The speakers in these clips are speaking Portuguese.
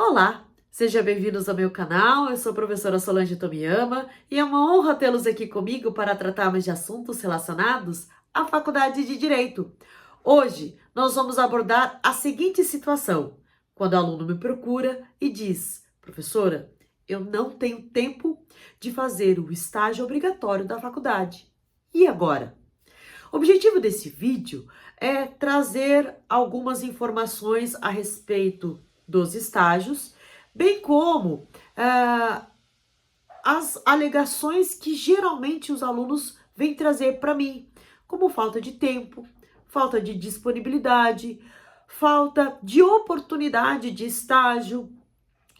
Olá, sejam bem-vindos ao meu canal. Eu sou a professora Solange Tomiyama e é uma honra tê-los aqui comigo para tratarmos de assuntos relacionados à Faculdade de Direito. Hoje nós vamos abordar a seguinte situação: quando o aluno me procura e diz, professora, eu não tenho tempo de fazer o estágio obrigatório da faculdade. E agora? O objetivo desse vídeo é trazer algumas informações a respeito dos estágios, bem como as alegações que geralmente os alunos vêm trazer para mim, como falta de tempo, falta de disponibilidade, falta de oportunidade de estágio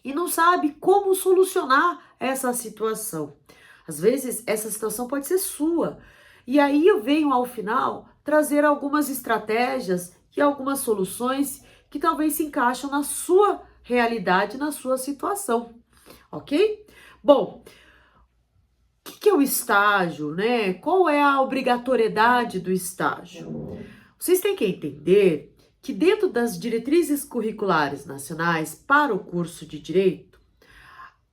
e não sabe como solucionar essa situação. Às vezes, essa situação pode ser sua. E aí eu venho ao final trazer algumas estratégias e algumas soluções que talvez se encaixam na sua realidade, na sua situação, ok? Bom, o que é o estágio, né? Qual é a obrigatoriedade do estágio? Vocês têm que entender que dentro das diretrizes curriculares nacionais para o curso de Direito,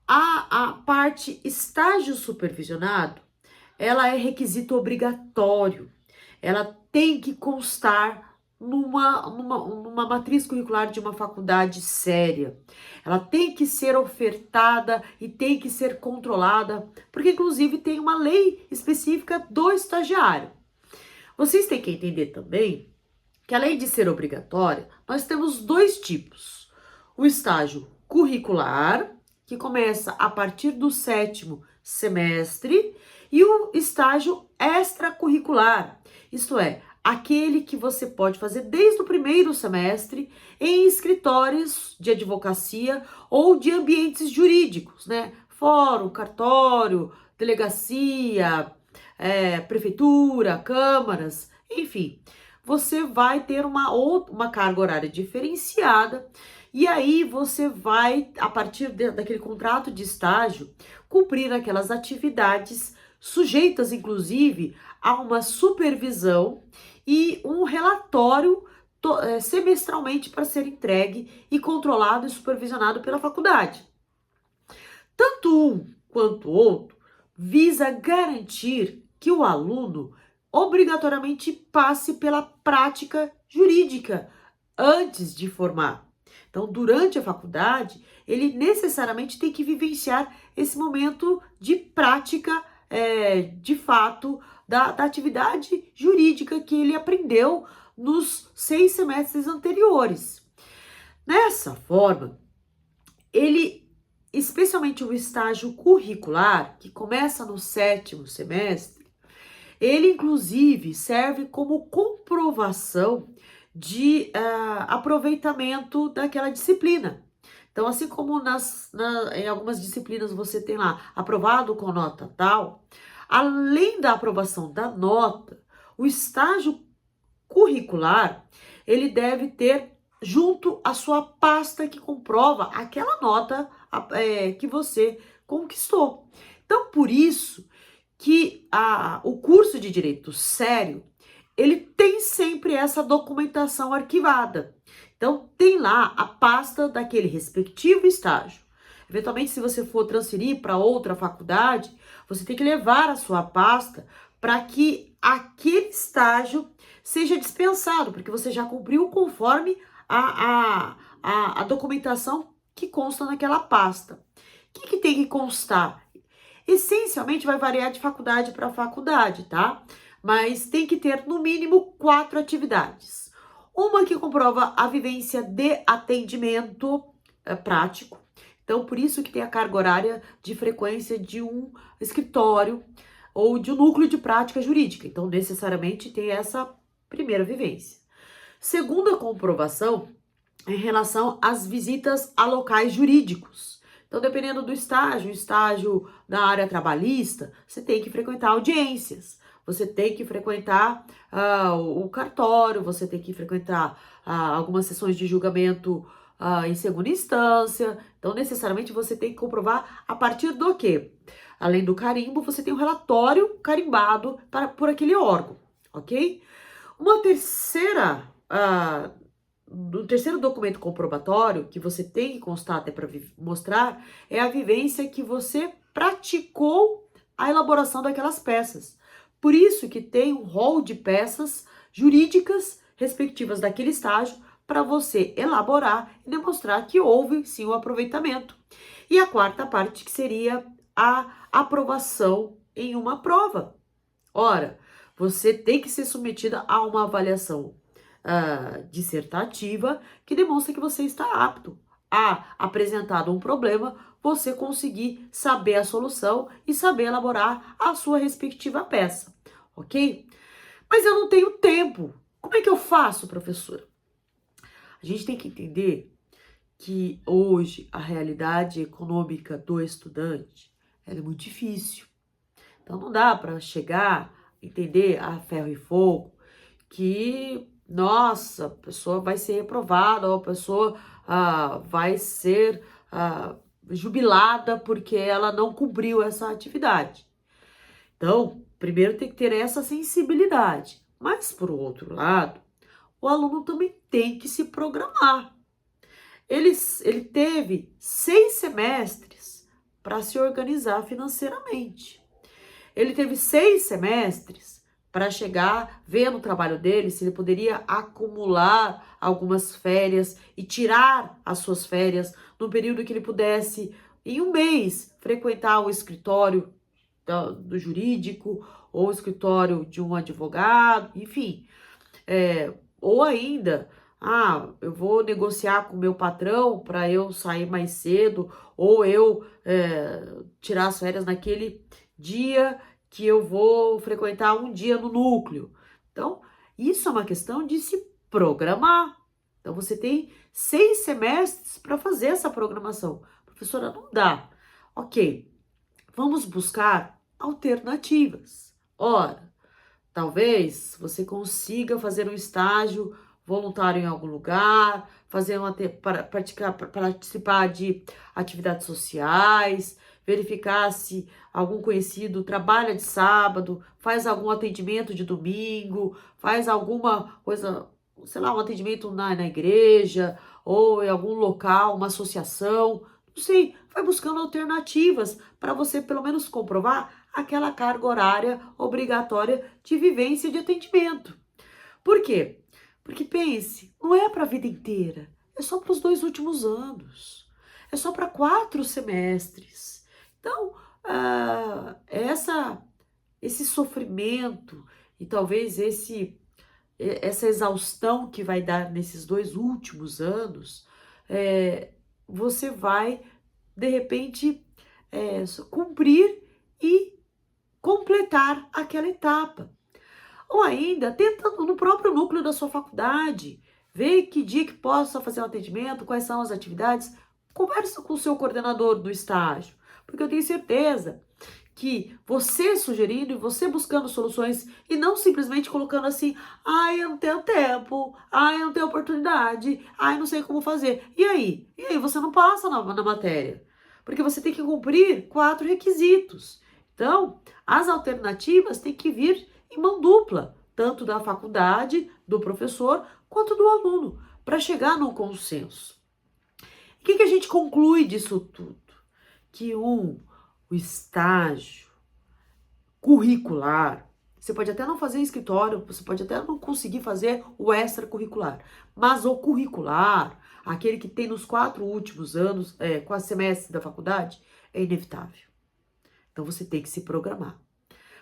a parte estágio supervisionado, ela é requisito obrigatório. Ela tem que constar numa matriz curricular de uma faculdade séria. Ela tem que ser ofertada e tem que ser controlada, porque inclusive tem uma lei específica do estagiário. Vocês têm que entender também que além de ser obrigatória, nós temos dois tipos. O estágio curricular, que começa a partir do 7º semestre, e o estágio extracurricular, isto é, aquele que você pode fazer desde o 1º semestre em escritórios de advocacia ou de ambientes jurídicos, né? Fórum, cartório, delegacia, prefeitura, câmaras, enfim. Você vai ter uma carga horária diferenciada e aí você vai, a partir daquele contrato de estágio, cumprir aquelas atividades sujeitas, inclusive, a uma supervisão e um relatório semestralmente para ser entregue e controlado e supervisionado pela faculdade. Tanto um quanto o outro visa garantir que o aluno obrigatoriamente passe pela prática jurídica antes de formar. Então, durante a faculdade, ele necessariamente tem que vivenciar esse momento de prática, de fato, da atividade jurídica que ele aprendeu nos 6 semestres anteriores. Nessa forma, especialmente o estágio curricular, que começa no 7º semestre, ele, inclusive, serve como comprovação de aproveitamento daquela disciplina. Então, assim como em algumas disciplinas você tem lá aprovado com nota tal, além da aprovação da nota, o estágio curricular, ele deve ter junto a sua pasta que comprova aquela nota que você conquistou. Então, por isso que o curso de Direito Sério, ele tem sempre essa documentação arquivada. Então, tem lá a pasta daquele respectivo estágio. Eventualmente, se você for transferir para outra faculdade, você tem que levar a sua pasta para que aquele estágio seja dispensado, porque você já cumpriu conforme a documentação que consta naquela pasta. O que tem que constar? Essencialmente vai variar de faculdade para faculdade, tá? Mas tem que ter no mínimo 4 atividades. Uma que comprova a vivência de atendimento prático. Então, por isso que tem a carga horária de frequência de um escritório ou de um núcleo de prática jurídica. Então, necessariamente tem essa primeira vivência. Segunda comprovação em relação às visitas a locais jurídicos. Então, dependendo do estágio na área trabalhista, você tem que frequentar audiências, você tem que frequentar o cartório, você tem que frequentar algumas sessões de julgamento em segunda instância. Então, necessariamente, você tem que comprovar a partir do quê? Além do carimbo, você tem um relatório carimbado por aquele órgão, ok? Uma terceira no terceiro documento comprobatório, que você tem que constar até para mostrar, é a vivência que você praticou a elaboração daquelas peças. Por isso que tem um rol de peças jurídicas respectivas daquele estágio para você elaborar e demonstrar que houve sim o aproveitamento. E a quarta parte, que seria a aprovação em uma prova. Ora, você tem que ser submetida a uma avaliação dissertativa que demonstra que você está apto a, apresentado um problema, você conseguir saber a solução e saber elaborar a sua respectiva peça, ok? Mas eu não tenho tempo. Como é que eu faço, professora? A gente tem que entender que hoje a realidade econômica do estudante ela é muito difícil. Então não dá para chegar, entender a ferro e fogo que, nossa, a pessoa vai ser reprovada ou a pessoa vai ser jubilada porque ela não cumpriu essa atividade. Então, primeiro tem que ter essa sensibilidade. Mas, por outro lado, o aluno também tem que se programar. Ele teve 6 semestres para se organizar financeiramente. Ele teve 6 semestres para chegar, ver no trabalho dele se ele poderia acumular algumas férias e tirar as suas férias no período que ele pudesse, em um mês, frequentar o escritório do jurídico ou o escritório de um advogado, enfim. Ou ainda, eu vou negociar com o meu patrão para eu sair mais cedo, ou eu tirar as férias naquele dia que eu vou frequentar um dia no núcleo. Então, isso é uma questão de se programar. Então, você tem 6 semestres para fazer essa programação. Professora, não dá. Ok, vamos buscar alternativas. Ora, talvez você consiga fazer um estágio voluntário em algum lugar, participar de atividades sociais, verificar se algum conhecido trabalha de sábado, faz algum atendimento de domingo, faz alguma coisa, sei lá, um atendimento na igreja ou em algum local, uma associação, não sei, vai buscando alternativas para você pelo menos comprovar aquela carga horária obrigatória de vivência e de atendimento. Por quê? Porque pense, não é para a vida inteira, é só para os 2 últimos anos, é só para 4 semestres. Então, esse sofrimento e talvez essa exaustão que vai dar nesses 2 últimos anos, você vai, de repente, cumprir e completar aquela etapa. Ou ainda, tentando no próprio núcleo da sua faculdade, ver que dia que possa fazer um atendimento, quais são as atividades, conversa com o seu coordenador do estágio, porque eu tenho certeza que você sugerindo e você buscando soluções e não simplesmente colocando assim, eu não tenho tempo, eu não tenho oportunidade, eu não sei como fazer. E aí? E aí você não passa na matéria, porque você tem que cumprir 4 requisitos. Então, as alternativas têm que vir em mão dupla, tanto da faculdade, do professor, quanto do aluno, para chegar num consenso. O que a gente conclui disso tudo? Que o estágio curricular, você pode até não fazer em escritório, você pode até não conseguir fazer o extracurricular, mas o curricular, aquele que tem nos 4 últimos anos, 4 semestres da faculdade, é inevitável. Então você tem que se programar.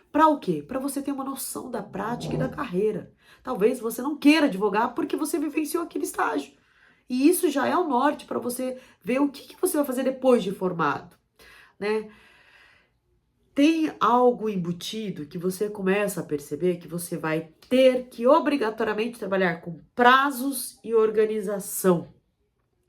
Para o quê? Para você ter uma noção da prática e da carreira. Talvez você não queira advogar porque você vivenciou aquele estágio. E isso já é o norte para você ver o que você vai fazer depois de formado, né? Tem algo embutido que você começa a perceber que você vai ter que obrigatoriamente trabalhar com prazos e organização,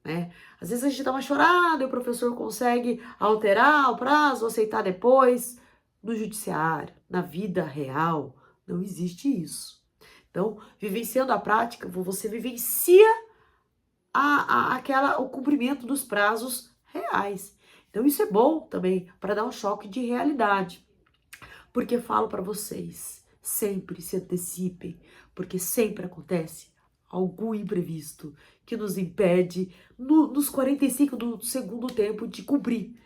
né? Às vezes a gente dá uma chorada e o professor consegue alterar o prazo, aceitar depois. No judiciário, na vida real, não existe isso. Então, vivenciando a prática, você vivencia o cumprimento dos prazos reais. Então, isso é bom também para dar um choque de realidade. Porque falo para vocês, sempre se antecipem, porque sempre acontece algum imprevisto que nos impede nos 45 do segundo tempo de cumprir.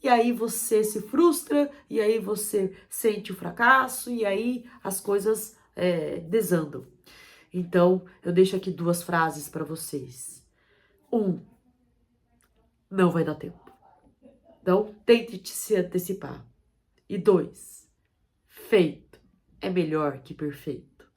E aí você se frustra, e aí você sente o fracasso, e aí as coisas desandam. Então, eu deixo aqui 2 frases para vocês. 1, não vai dar tempo. Então, tente se antecipar. E 2, feito é melhor que perfeito,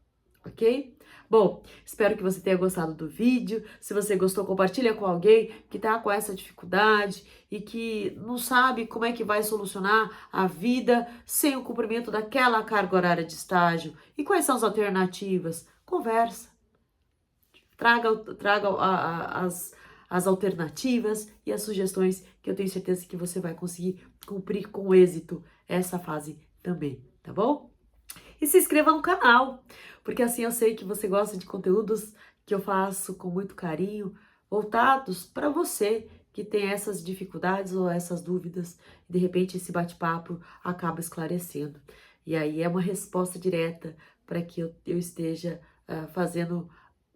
ok? Bom, espero que você tenha gostado do vídeo. Se você gostou, compartilha com alguém que tá com essa dificuldade e que não sabe como é que vai solucionar a vida sem o cumprimento daquela carga horária de estágio. E quais são as alternativas? Conversa. Traga as alternativas e as sugestões que eu tenho certeza que você vai conseguir cumprir com êxito essa fase também, tá bom? E se inscreva no canal, porque assim eu sei que você gosta de conteúdos que eu faço com muito carinho, voltados para você que tem essas dificuldades ou essas dúvidas, e de repente esse bate-papo acaba esclarecendo. E aí é uma resposta direta para que eu esteja fazendo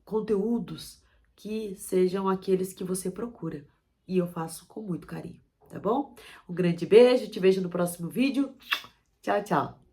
conteúdos que sejam aqueles que você procura. E eu faço com muito carinho, tá bom? Um grande beijo, te vejo no próximo vídeo. Tchau, tchau!